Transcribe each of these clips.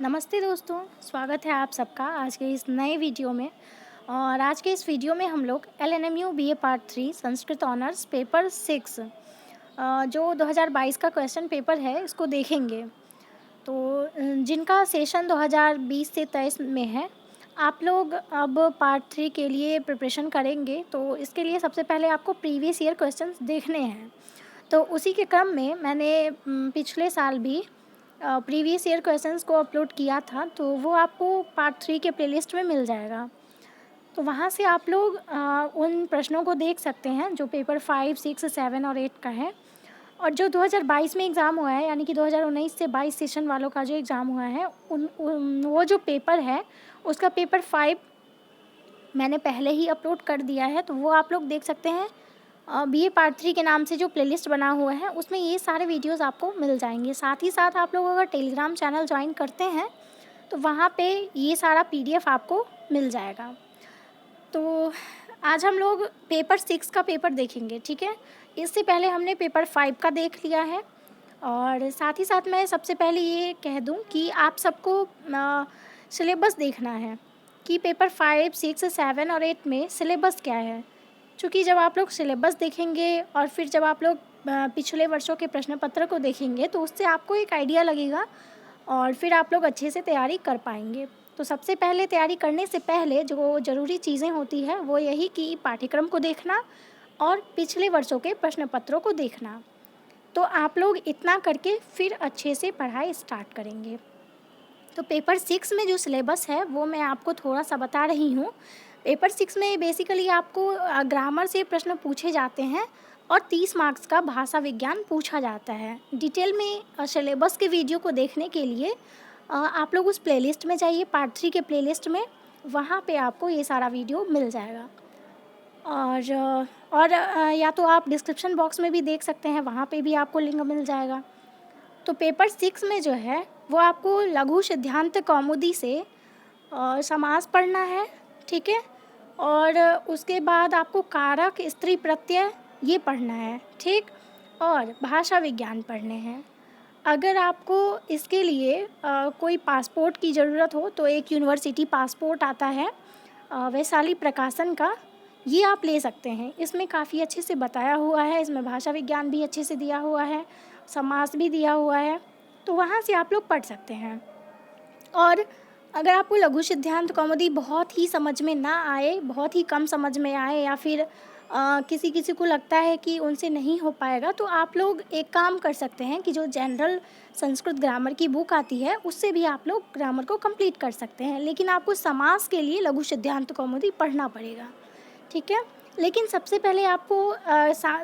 नमस्ते दोस्तों, स्वागत है आप सबका आज के इस नए वीडियो में। और आज के इस वीडियो में हम लोग LNMU BA part 3 Sanskrit honours paper 6 जो 2022 का क्वेश्चन पेपर है इसको देखेंगे। तो जिनका सेशन 2020 से 23 में है, आप लोग अब पार्ट 3 के लिए प्रिपरेशन करेंगे। तो इसके लिए सबसे पहले आपको प्रीवियस ईयर क्वेश्चंस देखने हैं। तो उसी के क्रम में मैंने पिछले साल भी प्रीवियस ईयर क्वेश्चंस को अपलोड किया था, तो वो आपको पार्ट 3 के प्लेलिस्ट में मिल जाएगा। तो वहाँ से आप लोग उन प्रश्नों को देख सकते हैं जो पेपर 5, 6, 7 और 8 का है। और जो 2022 में एग्ज़ाम हुआ है, यानी कि 2019 से 22 सेशन वालों का जो एग्ज़ाम हुआ है, वो जो पेपर है उसका पेपर 5 मैंने पहले ही अपलोड कर दिया है। तो वो आप लोग देख सकते हैं। बीए पार्ट 3 के नाम से जो प्लेलिस्ट बना हुआ है उसमें ये सारे वीडियोस आपको मिल जाएंगे। साथ ही साथ आप लोग अगर टेलीग्राम चैनल ज्वाइन करते हैं तो वहाँ पे ये सारा पीडीएफ आपको मिल जाएगा। तो आज हम लोग पेपर 6 का पेपर देखेंगे, ठीक है। इससे पहले हमने पेपर 5 का देख लिया है। और साथ ही साथ मैं सबसे पहले ये कह दूँ कि आप सबको सिलेबस देखना है कि पेपर 5, 6, 7 और 8 में सिलेबस क्या है। क्योंकि जब आप लोग सिलेबस देखेंगे और फिर जब आप लोग पिछले वर्षों के प्रश्न पत्र को देखेंगे तो उससे आपको एक आइडिया लगेगा और फिर आप लोग अच्छे से तैयारी कर पाएंगे। तो सबसे पहले तैयारी करने से पहले जो ज़रूरी चीज़ें होती है वो यही कि पाठ्यक्रम को देखना और पिछले वर्षों के प्रश्न पत्रों को देखना। तो आप लोग इतना करके फिर अच्छे से पढ़ाई स्टार्ट करेंगे। तो पेपर 6 में जो सिलेबस है वो मैं आपको थोड़ा सा बता रही हूँ। पेपर 6 में बेसिकली आपको ग्रामर से प्रश्न पूछे जाते हैं और 30 मार्क्स का भाषा विज्ञान पूछा जाता है। डिटेल में सिलेबस के वीडियो को देखने के लिए आप लोग उस प्लेलिस्ट में जाइए, पार्ट 3 के प्लेलिस्ट में, वहाँ पे आपको ये सारा वीडियो मिल जाएगा। और या तो आप डिस्क्रिप्शन बॉक्स में भी देख सकते हैं, वहाँ पे भी आपको लिंक मिल जाएगा। तो पेपर 6 में जो है वो आपको लघु सिद्धांत कौमुदी से समास पढ़ना है, ठीक है। और उसके बाद आपको कारक, स्त्री प्रत्यय ये पढ़ना है, ठीक। और भाषा विज्ञान पढ़ने हैं। अगर आपको इसके लिए कोई पासपोर्ट की ज़रूरत हो तो एक यूनिवर्सिटी पासपोर्ट आता है वैशाली प्रकाशन का, ये आप ले सकते हैं। इसमें काफ़ी अच्छे से बताया हुआ है, इसमें भाषा विज्ञान भी अच्छे से दिया हुआ है, समास भी दिया हुआ है, तो वहाँ से आप लोग पढ़ सकते हैं। और अगर आपको लघु सिद्धांत कौमुदी बहुत ही समझ में ना आए, बहुत ही कम समझ में आए, या फिर किसी किसी को लगता है कि उनसे नहीं हो पाएगा, तो आप लोग एक काम कर सकते हैं कि जो जनरल संस्कृत ग्रामर की बुक आती है उससे भी आप लोग ग्रामर को कंप्लीट कर सकते हैं। लेकिन आपको समास के लिए लघु सिद्धांत कौमुदी पढ़ना पड़ेगा, ठीक है। लेकिन सबसे पहले आपको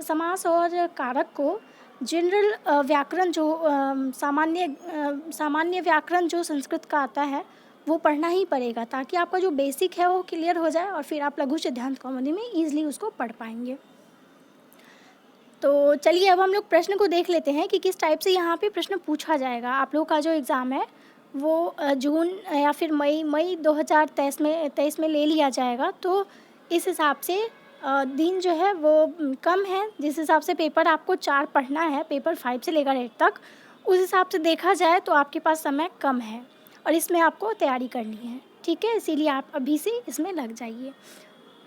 समास और कारक को जनरल व्याकरण जो सामान्य व्याकरण जो संस्कृत का आता है वो पढ़ना ही पड़ेगा, ताकि आपका जो बेसिक है वो क्लियर हो जाए और फिर आप लघु सिद्धांत कौमुदी में ईजिली उसको पढ़ पाएंगे। तो चलिए अब हम लोग प्रश्न को देख लेते हैं कि किस टाइप से यहाँ पे प्रश्न पूछा जाएगा। आप लोगों का जो एग्ज़ाम है वो जून या फिर मई 2023 में ले लिया जाएगा। तो इस हिसाब से दिन जो है वो कम है, जिस हिसाब से पेपर आपको 4 पढ़ना है, पेपर 5 से लेकर 8 तक, उस हिसाब से देखा जाए तो आपके पास समय कम है और इसमें आपको तैयारी करनी है, ठीक है। इसीलिए आप अभी से इसमें लग जाइए।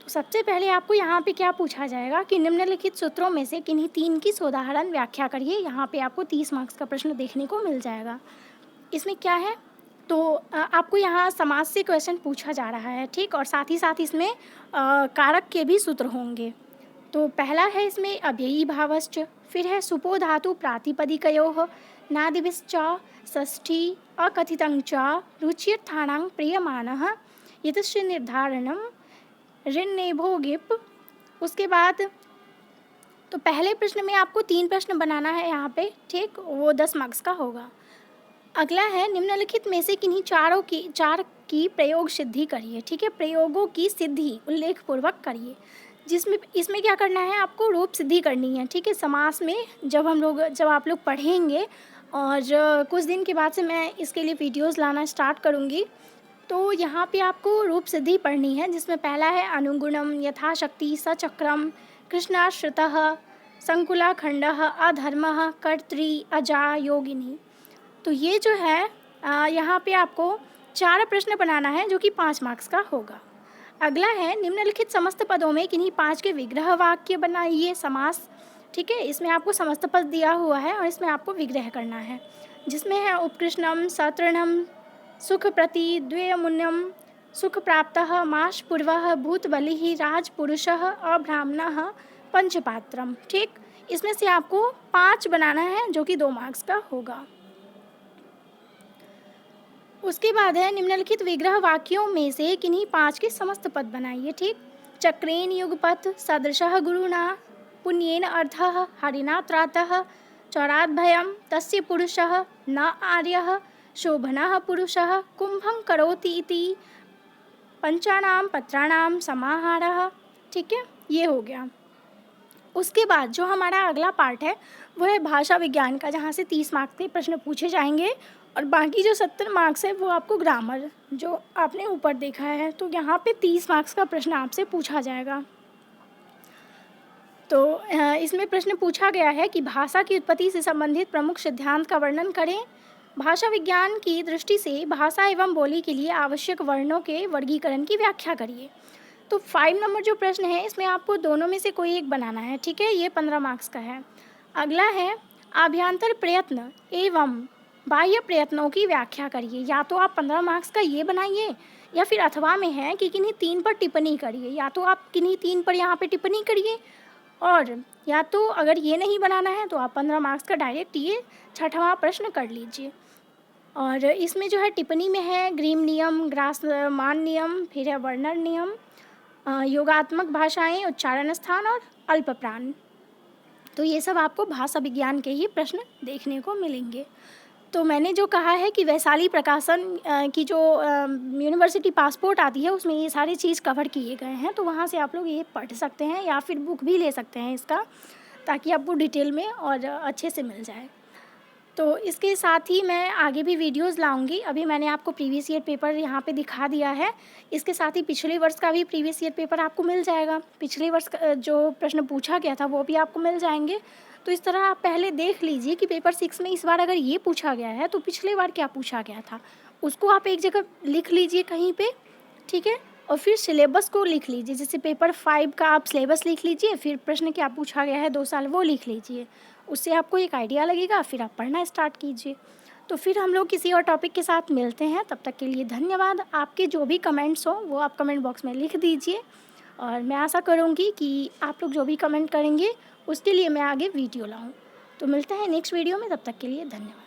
तो सबसे पहले आपको यहाँ पे क्या पूछा जाएगा कि निम्नलिखित सूत्रों में से किन्हीं 3 की सोदाहरण व्याख्या करिए। यहाँ पे आपको 30 मार्क्स का प्रश्न देखने को मिल जाएगा। इसमें क्या है, तो आपको यहाँ समास से क्वेश्चन पूछा जा रहा है, ठीक। और साथ ही साथ इसमें कारक के भी सूत्र होंगे। तो पहला है इसमें अव्ययी भावश्च, फिर है सुपो धातु प्रातिपदिकयोः, नादिभिश्च षष्ठी अकथितं च रुच्यर्थानां प्रीयमाणः यतस्य निर्धारणं ऋन्नेभो गिप। उसके बाद तो पहले प्रश्न में आपको 3 प्रश्न बनाना है यहाँ पे, ठीक, वो 10 मार्क्स का होगा। अगला है निम्नलिखित में से किन्हीं 4 की प्रयोग सिद्धि करिए, ठीक है। प्रयोगों की सिद्धि उल्लेखपूर्वक करिए, जिसमें इसमें क्या करना है, आपको रूप सिद्धि करनी है, ठीक है। समास में जब आप लोग पढ़ेंगे और कुछ दिन के बाद से मैं इसके लिए वीडियोस लाना स्टार्ट करूँगी, तो यहाँ पे आपको रूप सिद्धि पढ़नी है, जिसमें पहला है अनुगुणम यथाशक्ति सचक्रम कृष्णाश्रितः संकुलाखंडः अधर्मः कर्त्री अजा योगिनी। तो ये जो है यहाँ पे आपको 4 प्रश्न बनाना है जो कि 5 मार्क्स का होगा। अगला है निम्नलिखित समस्त पदों में किन्हीं 5 के विग्रह वाक्य बनाइए समास। ठीक है, इसमें आपको समस्त पद दिया हुआ है और इसमें आपको विग्रह करना है, जिसमें है उत्कृष्णम, सतृणम, सुख प्रति, द्वयमुन्यम, सुख प्राप्तः, माश पूर्वः, भूतबलिः, राजपुरुषः, अब्राह्मणः, पंचपात्रम। ठीक, इसमें से आपको 5 बनाना है जो कि 2 मार्क्स का होगा। उसके बाद है निम्नलिखित विग्रह वाक्यों में से किन्हीं 5 के समस्त पद बनाइए। ठीक, चक्रेण युगपथ, सदृशः गुरुणा, पुण्येन अर्थः, हरिणा त्रातः, चौराद्भयं, तस्य पुरुषः, न आर्यः, शोभनः पुरुषः, कुंभं करोति इति, पंचानाम पत्राणाम समाहारः। ठीक है, ये हो गया। उसके बाद जो हमारा अगला पार्ट है वो है भाषा विज्ञान का, जहाँ से 30 मार्क्स के प्रश्न पूछे जाएंगे और बाकी जो 70 मार्क्स है वो आपको ग्रामर जो आपने ऊपर देखा है, तो यहाँ पे 30 मार्क्स का प्रश्न आपसे पूछा जाएगा। तो इसमें प्रश्न पूछा गया है कि भाषा की उत्पत्ति से संबंधित प्रमुख सिद्धांत का वर्णन करें। भाषा विज्ञान की दृष्टि से भाषा एवं बोली के लिए आवश्यक वर्णों के वर्गीकरण की व्याख्या करिए। तो 5 नंबर जो प्रश्न है इसमें आपको दोनों में से कोई एक बनाना है। ठीक है, ये 15 मार्क्स का है। अगला है आभ्यंतर प्रयत्न एवं बाह्य प्रयत्नों की व्याख्या करिए। या तो आप 15 मार्क्स का ये बनाइए या फिर अथवा में है कि किन्हीं 3 पर टिप्पणी करिए। या तो आप किन्हीं 3 पर यहाँ पे टिप्पणी करिए, और या तो अगर ये नहीं बनाना है तो आप 15 मार्क्स का डायरेक्ट ये 6वां प्रश्न कर लीजिए। और इसमें जो है टिप्पणी में है ग्रीम नियम, ग्रासमान नियम, फिर है वर्नर नियम, योगात्मक भाषाएं, उच्चारण स्थान और अल्पप्राण। तो ये सब आपको भाषा विज्ञान के ही प्रश्न देखने को मिलेंगे। तो मैंने जो कहा है कि वैशाली प्रकाशन की जो यूनिवर्सिटी पासपोर्ट आती है उसमें ये सारी चीज़ कवर किए गए हैं, तो वहाँ से आप लोग ये पढ़ सकते हैं या फिर बुक भी ले सकते हैं इसका, ताकि आपको डिटेल में और अच्छे से मिल जाए। तो इसके साथ ही मैं आगे भी वीडियोस लाऊंगी। अभी मैंने आपको प्रीवियस ईयर पेपर यहाँ पे दिखा दिया है। इसके साथ ही पिछले वर्ष का भी प्रीवियस ईयर पेपर आपको मिल जाएगा। पिछले वर्ष का जो प्रश्न पूछा गया था वो भी आपको मिल जाएंगे। तो इस तरह आप पहले देख लीजिए कि पेपर 6 में इस बार अगर ये पूछा गया है तो पिछले बार क्या पूछा गया था, उसको आप एक जगह लिख लीजिए कहीं पर। ठीक है, और फिर सिलेबस को लिख लीजिए। जैसे पेपर 5 का आप सिलेबस लिख लीजिए, फिर प्रश्न क्या पूछा गया है 2 साल वो लिख लीजिए। उससे आपको एक आइडिया लगेगा, फिर आप पढ़ना स्टार्ट कीजिए। तो फिर हम लोग किसी और टॉपिक के साथ मिलते हैं। तब तक के लिए धन्यवाद। आपके जो भी कमेंट्स हों वो आप कमेंट बॉक्स में लिख दीजिए, और मैं आशा करूँगी कि आप लोग जो भी कमेंट करेंगे उसके लिए मैं आगे वीडियो लाऊँ। तो मिलते हैं नेक्स्ट वीडियो में, तब तक के लिए धन्यवाद।